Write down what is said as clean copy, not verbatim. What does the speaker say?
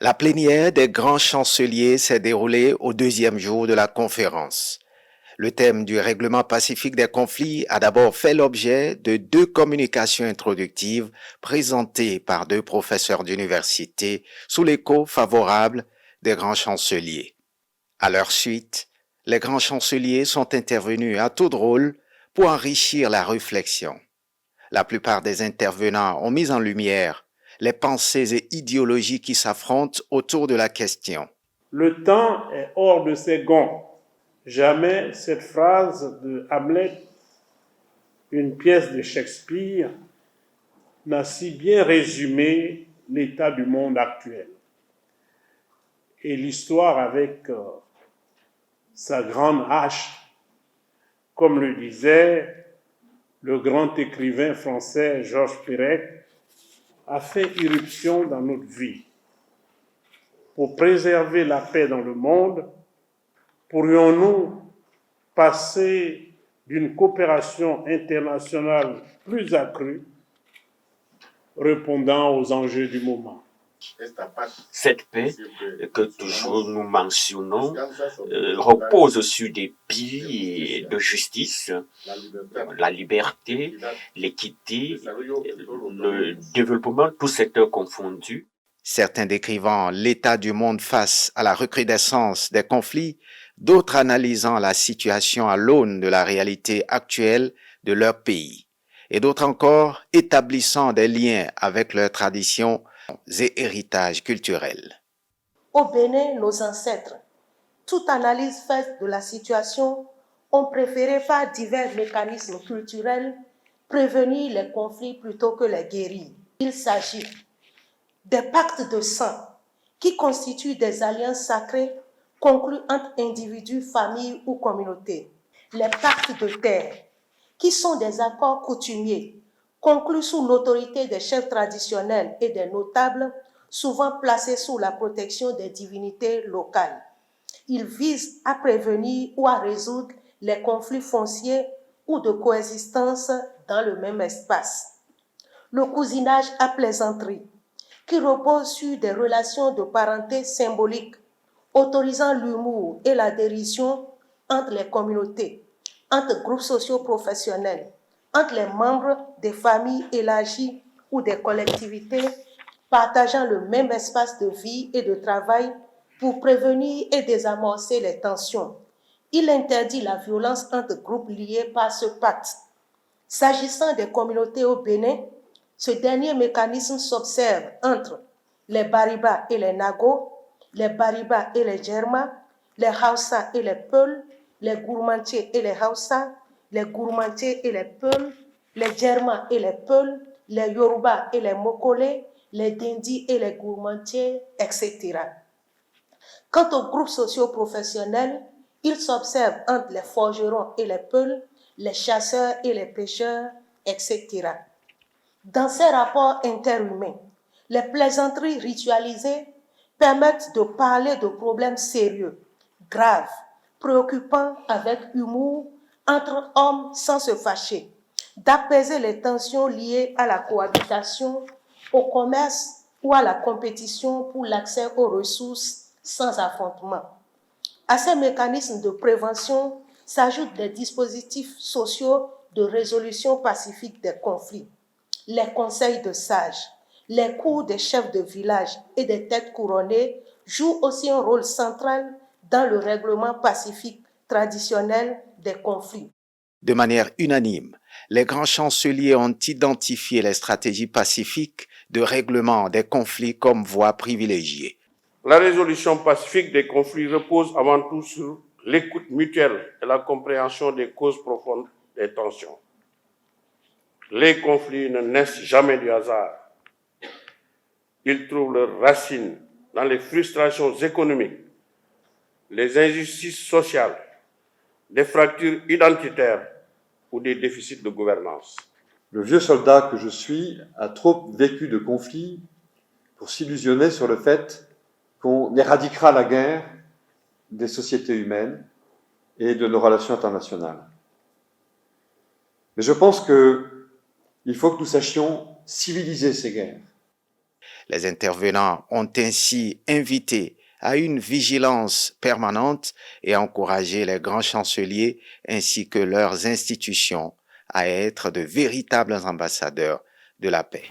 La plénière des grands chanceliers s'est déroulée au deuxième jour de la conférence. Le thème du règlement pacifique des conflits a d'abord fait l'objet de deux communications introductives présentées par deux professeurs d'université sous l'écho favorable des grands chanceliers. À leur suite, les grands chanceliers sont intervenus à tour de rôle pour enrichir la réflexion. La plupart des intervenants ont mis en lumière les pensées et idéologies qui s'affrontent autour de la question. Le temps est hors de ses gonds. Jamais cette phrase de Hamlet, une pièce de Shakespeare, n'a si bien résumé l'état du monde actuel. Et l'histoire avec sa grande hache, comme le disait le grand écrivain français Georges Perec, a fait irruption dans notre vie. Pour préserver la paix dans le monde, pourrions-nous passer d'une coopération internationale plus accrue, répondant aux enjeux du moment. Cette paix que toujours nous mentionnons repose sur des piliers de justice, la liberté, l'équité, le développement, tous secteurs confondus. Certains décrivant l'état du monde face à la recrudescence des conflits, d'autres analysant la situation à l'aune de la réalité actuelle de leur pays, et d'autres encore établissant des liens avec leurs traditions et héritages culturels. Au Bénin, nos ancêtres, toute analyse faite de la situation, ont préféré par divers mécanismes culturels prévenir les conflits plutôt que les guérir. Il s'agit des pactes de sang qui constituent des alliances sacrées conclues entre individus, familles ou communautés. Les pactes de terre qui sont des accords coutumiers conclus sous l'autorité des chefs traditionnels et des notables, souvent placés sous la protection des divinités locales. Ils visent à prévenir ou à résoudre les conflits fonciers ou de coexistence dans le même espace. Le cousinage à plaisanterie, qui repose sur des relations de parenté symboliques, autorisant l'humour et la dérision entre les communautés, entre groupes sociaux professionnels, entre les membres des familles élargies ou des collectivités partageant le même espace de vie et de travail pour prévenir et désamorcer les tensions. Il interdit la violence entre groupes liés par ce pacte. S'agissant des communautés au Bénin, ce dernier mécanisme s'observe entre les Bariba et les Nago, les Bariba et les Djerma, les Hausa et les Peuls, les Gourmantiers et les Hausa, les Gourmantiers et les Peuls, les Djerma et les Peuls, les Yoruba et les Mokole, les Dindi et les Gourmantiers, etc. Quant aux groupes socio-professionnels, ils s'observent entre les forgerons et les Peuls, les chasseurs et les pêcheurs, etc. Dans ces rapports interhumains, les plaisanteries ritualisées permettent de parler de problèmes sérieux, graves, préoccupants avec humour entre hommes sans se fâcher, d'apaiser les tensions liées à la cohabitation, au commerce ou à la compétition pour l'accès aux ressources sans affrontement. À ces mécanismes de prévention s'ajoutent des dispositifs sociaux de résolution pacifique des conflits, les conseils de sages, les cours des chefs de village et des têtes couronnées jouent aussi un rôle central dans le règlement pacifique traditionnel des conflits. De manière unanime, les grands chanceliers ont identifié les stratégies pacifiques de règlement des conflits comme voie privilégiée. La résolution pacifique des conflits repose avant tout sur l'écoute mutuelle et la compréhension des causes profondes des tensions. Les conflits ne naissent jamais du hasard. Ils trouvent leurs racines dans les frustrations économiques, les injustices sociales, des fractures identitaires ou des déficits de gouvernance. Le vieux soldat que je suis a trop vécu de conflits pour s'illusionner sur le fait qu'on éradiquera la guerre des sociétés humaines et de nos relations internationales. Mais je pense qu'il faut que nous sachions civiliser ces guerres. Les intervenants ont ainsi invité à une vigilance permanente et encouragé les grands chanceliers ainsi que leurs institutions à être de véritables ambassadeurs de la paix.